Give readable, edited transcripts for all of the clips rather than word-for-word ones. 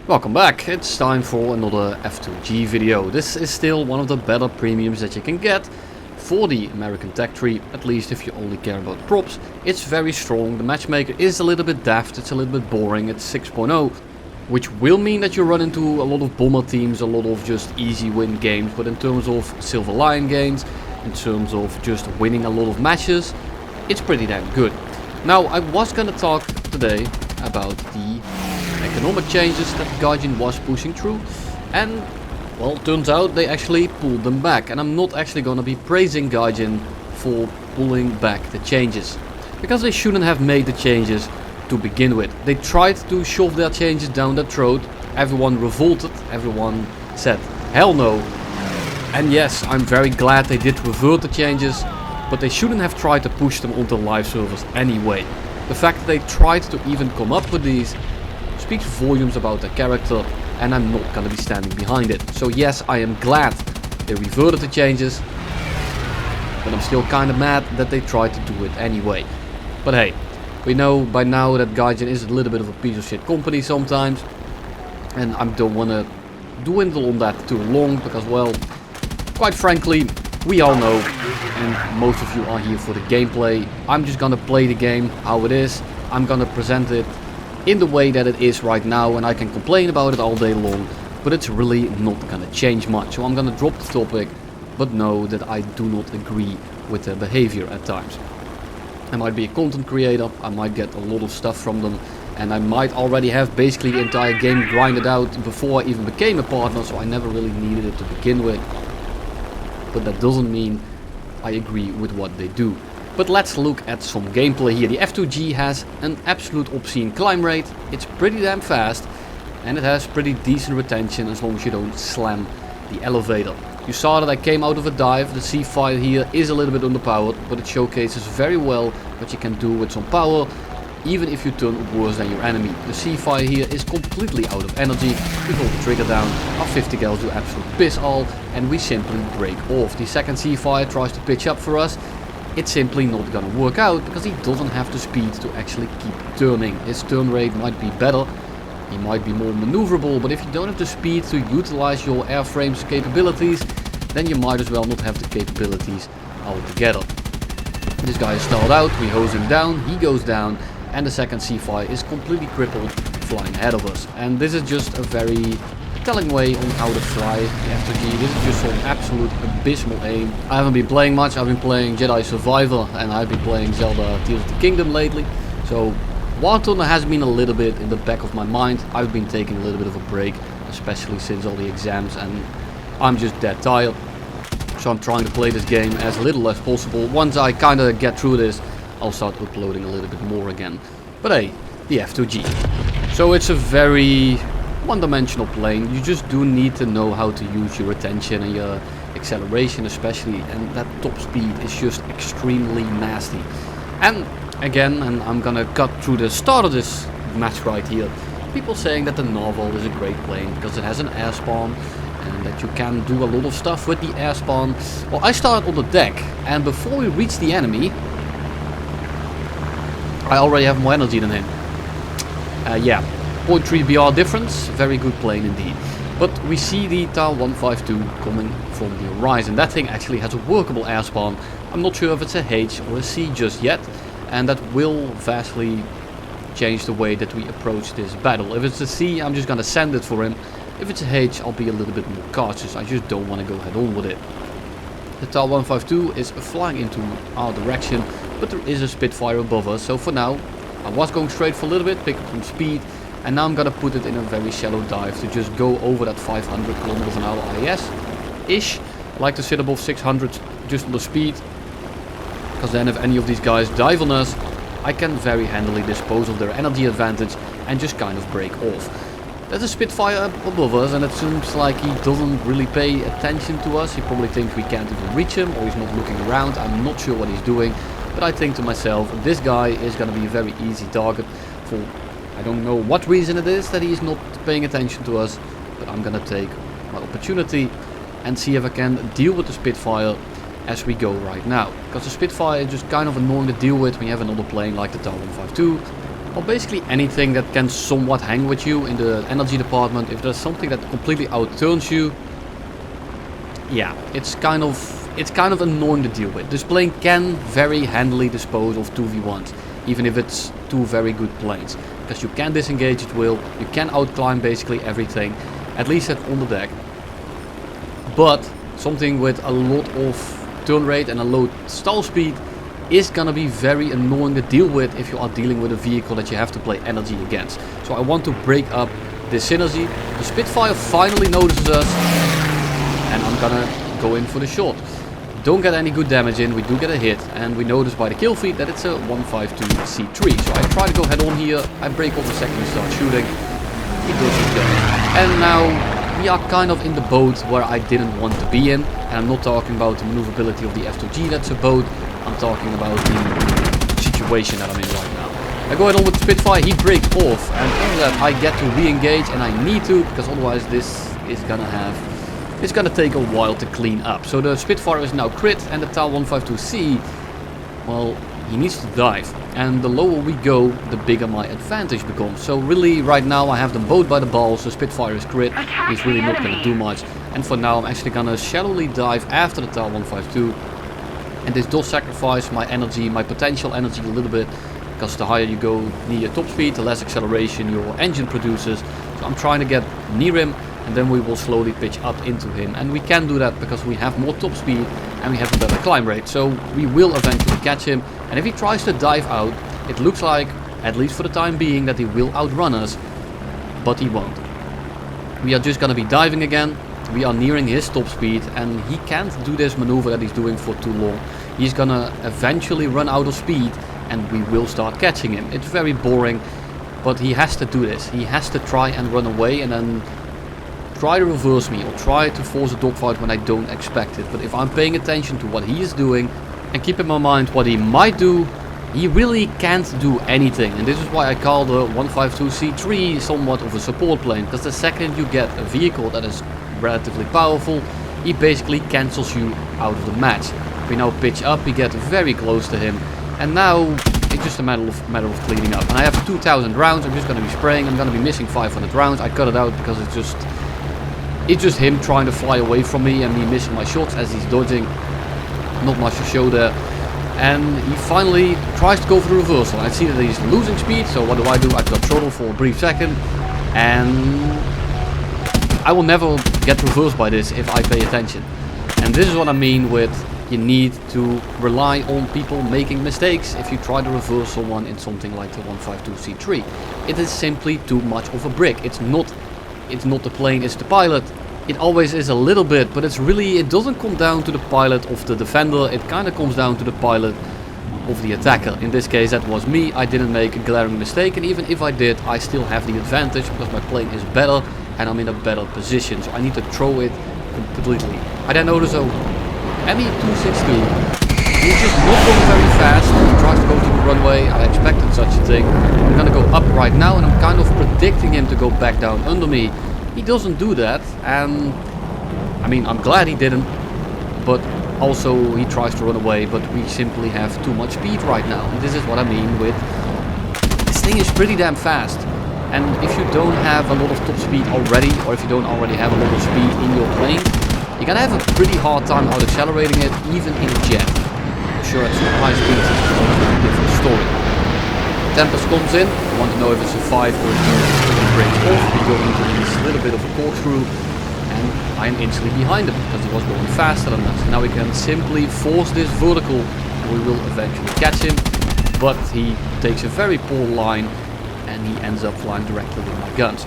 Welcome back, it's time for another F2G video. This is still one of the better premiums that you can get for the American tech tree, at least if you only care about props. It's very strong, the matchmaker is a little bit daft, it's a little bit boring, it's 6.0. Which will mean that you run into a lot of bomber teams, a lot of just easy win games. But in terms of Silver Lion games, in terms of just winning a lot of matches, it's pretty damn good. Now I was gonna talk today about the economic changes that Guardian was pushing through, and well, turns out they actually pulled them back. And I'm not actually gonna be praising Guardian for pulling back the changes, because they shouldn't have made the changes to begin with. They tried to shove their changes down their throat, everyone revolted, everyone said hell no. And yes, I'm very glad they did revert the changes, but they shouldn't have tried to push them onto live servers anyway. The fact that they tried to even come up with these speaks volumes about their character, and I'm not gonna be standing behind it. So yes, I am glad they reverted the changes, but I'm still kinda mad that they tried to do it anyway. But hey, we know by now that Guardian is a little bit of a piece of shit company sometimes, and I don't wanna dwindle on that too long, because well, quite frankly, we all know, and most of you are here for the gameplay. I'm just gonna play the game how it is. I'm gonna present it in the way that it is right now, and I can complain about it all day long, but it's really not gonna change much. So I'm gonna drop the topic, but know that I do not agree with their behavior at times. I might be a content creator, I might get a lot of stuff from them, and I might already have basically the entire game grinded out before I even became a partner, so I never really needed it to begin with. But that doesn't mean I agree with what they do. But let's look at some gameplay here. The F2G has an absolute obscene climb rate, it's pretty damn fast, and it has pretty decent retention as long as you don't slam the elevator. You saw that I came out of a dive. The C-Fire here is a little bit underpowered, but it showcases very well what you can do with some power, even if you turn worse than your enemy. The C-Fire here is completely out of energy. We hold the trigger down, our 50 gals do absolute piss all, and we simply break off. The second C-Fire tries to pitch up for us. It's simply not gonna work out, because he doesn't have the speed to actually keep turning. His turn rate might be better, he might be more maneuverable, but if you don't have the speed to utilize your airframe's capabilities, then you might as well not have the capabilities altogether. This guy is stalled out, we hose him down, he goes down, and the second C-Fire is completely crippled, flying ahead of us. And this is just a very telling way on how to fly the F2G. This is just some absolute abysmal aim. I haven't been playing much, I've been playing Jedi Survivor, and I've been playing Zelda Tears of the Kingdom lately. So War Thunder has been a little bit in the back of my mind. I've been taking a little bit of a break, especially since all the exams, and I'm just dead tired. So I'm trying to play this game as little as possible. Once I kinda get through this, I'll start uploading a little bit more again. But hey, the F2G. So it's a very one-dimensional plane. You just do need to know how to use your attention and your acceleration especially, and that top speed is just extremely nasty. And again, and I'm gonna cut through the start of this match right here, people saying that the Narwhal is a great plane because it has an air spawn and that you can do a lot of stuff with the air spawn. Well, I started on the deck, and before we reach the enemy, I already have more energy than him. Yeah, 0.3 BR difference, very good plane indeed. But we see the TAL 152 coming from the horizon. That thing actually has a workable air spawn. I'm not sure if it's a H or a C just yet, and that will vastly change the way that we approach this battle. If it's a C, I'm just gonna send it for him. If it's a H, I'll be a little bit more cautious. I just don't want to go head on with it. The TAL 152 is flying into our direction, but there is a Spitfire above us, so for now I was going straight for a little bit, pick up some speed, and now I'm gonna put it in a very shallow dive to just go over that 500 kilometers an hour IS-ish. I like to sit above 600 just on the speed, because then if any of these guys dive on us, I can very handily dispose of their energy advantage and just kind of break off. There's a Spitfire above us, and it seems like he doesn't really pay attention to us. He probably thinks we can't even reach him, or he's not looking around. I'm not sure what he's doing, but I think to myself, this guy is gonna be a very easy target for, I don't know what reason it is that he is not paying attention to us, but I'm gonna take my opportunity and see if I can deal with the Spitfire as we go right now. Because the Spitfire is just kind of annoying to deal with when you have another plane like the TAL 152. or basically anything that can somewhat hang with you in the energy department. If there's something that completely outturns you, yeah, it's kind of annoying to deal with. This plane can very handily dispose of 2v1s, even if it's two very good planes, because you can disengage at will, you can outclimb basically everything, at least on the deck. But something with a lot of turn rate and a low stall speed is gonna be very annoying to deal with if you are dealing with a vehicle that you have to play energy against. So I want to break up this synergy. The Spitfire finally notices us, and I'm gonna go in for the shot. Don't get any good damage in, we do get a hit, and we notice by the kill feed that it's a 152C3. So I try to go head on here, I break off a second and start shooting. He doesn't kill me. And now we are kind of in the boat where I didn't want to be in. And I'm not talking about the maneuverability of the F2G, that's a boat. I'm talking about the situation that I'm in right now. I go ahead on with Spitfire, he breaks off, and on that I get to re-engage, and I need to, because otherwise this is it's gonna take a while to clean up. So the Spitfire is now crit, and the TAL 152C, well, he needs to dive. And the lower we go, the bigger my advantage becomes. So really, right now I have them both by the balls. The Spitfire is crit, he's really not gonna do much. And for now I'm actually gonna shallowly dive after the TAL 152. And this does sacrifice my energy, my potential energy a little bit, because the higher you go near your top speed, the less acceleration your engine produces. So I'm trying to get near him, and then we will slowly pitch up into him. And we can do that because we have more top speed and we have a better climb rate. So we will eventually catch him. And if he tries to dive out, it looks like, at least for the time being, that he will outrun us, but he won't. We are just gonna be diving again. We are nearing his top speed, and he can't do this maneuver that he's doing for too long. He's gonna eventually run out of speed, and we will start catching him. It's very boring, but he has to do this. He has to try and run away, and then try to reverse me, or try to force a dogfight when I don't expect it. But if I'm paying attention to what he is doing, and keep in my mind what he might do, he really can't do anything. And this is why I call the 152C3 somewhat of a support plane, because the second you get a vehicle that is relatively powerful, he basically cancels you out of the match. We now pitch up, we get very close to him, and now it's just a matter of cleaning up. And I have 2,000 rounds, I'm just going to be spraying, I'm going to be missing 500 rounds. I cut it out because it's just him trying to fly away from me and me missing my shots as he's dodging. Not much to show there. And he finally tries to go for the reversal. I see that he's losing speed, so what do? I got throttle for a brief second, and I will never get reversed by this if I pay attention. And this is what I mean with, you need to rely on people making mistakes if you try to reverse someone in something like the 152C3. It is simply too much of a brick. It's not the plane, it's the pilot. It always is a little bit, but it doesn't come down to the pilot of the defender, it kind of comes down to the pilot of the attacker. In this case that was me. I didn't make a glaring mistake, and even if I did, I still have the advantage because my plane is better and I'm in a better position. So I need to throw it completely. I then notice a ME262. He's just not going very fast. He tries to go to the runway. I expected such a thing. I'm gonna go up right now, and I'm kind of predicting him to go back down under me. He doesn't do that, and I mean, I'm glad he didn't, but also he tries to run away, but we simply have too much speed right now. And this is what I mean with, this thing is pretty damn fast. And if you don't have a lot of top speed already, or if you don't already have a lot of speed in your plane, you're gonna have a pretty hard time out accelerating it, even in a jet. I'm sure at super high speeds it's a completely different story. Tempest comes in, I want to know if it's a 5 or it breaks off. We go into this little bit of a corkscrew, and I am instantly behind him because he was going faster than us. Now we can simply force this vertical, and we will eventually catch him, but he takes a very poor line and he ends up flying directly with my guns.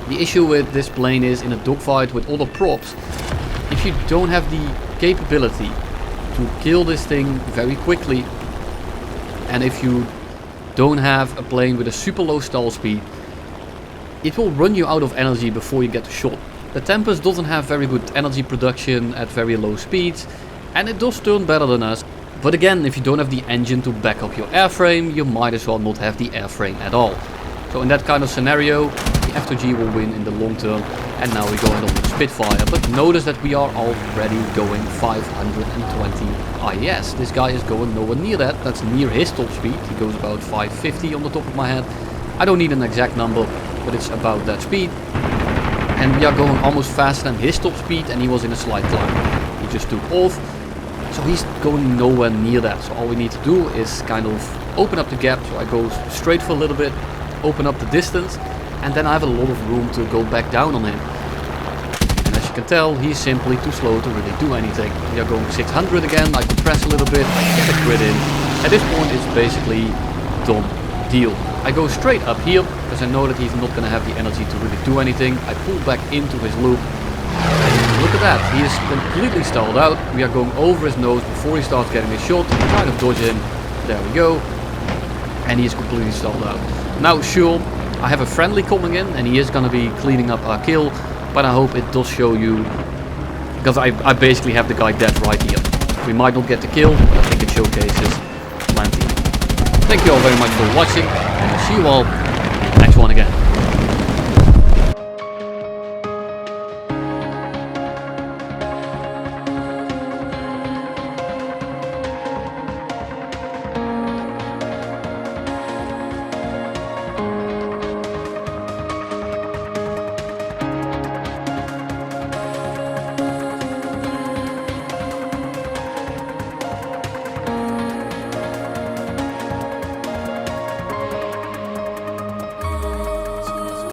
The issue with this plane is, in a dogfight with other props, if you don't have the capability to kill this thing very quickly, and if you don't have a plane with a super low stall speed, it will run you out of energy before you get a shot. The Tempest doesn't have very good energy production at very low speeds, and it does turn better than us. But again, if you don't have the engine to back up your airframe, you might as well not have the airframe at all. So in that kind of scenario, the F2G will win in the long term, And now we're going on the Spitfire, but notice that we are already going 520 IS. This guy is going nowhere near that. That's near his top speed. He goes about 550 on the top of my head. I don't need an exact number, but it's about that speed. And we are going almost faster than his top speed, and he was in a slight climb. He just took off, so he's going nowhere near that. So all we need to do is kind of open up the gap. So I go straight for a little bit, open up the distance, and then I have a lot of room to go back down on him. And as you can tell, he's simply too slow to really do anything. We are going 600 again, I compress a little bit, I get a crit in. At this point it's basically done deal. I go straight up here, because I know that he's not going to have the energy to really do anything. I pull back into his loop, and look at that, he is completely stalled out. We are going over his nose before he starts getting a shot, trying to dodge him. There we go. And he is completely stalled out. Now sure, I have a friendly coming in, and he is going to be cleaning up our kill, but I hope it does show you, because I basically have the guy dead right here. We might not get the kill, but I think it showcases plenty. Thank you all very much for watching, and I'll see you all next one again.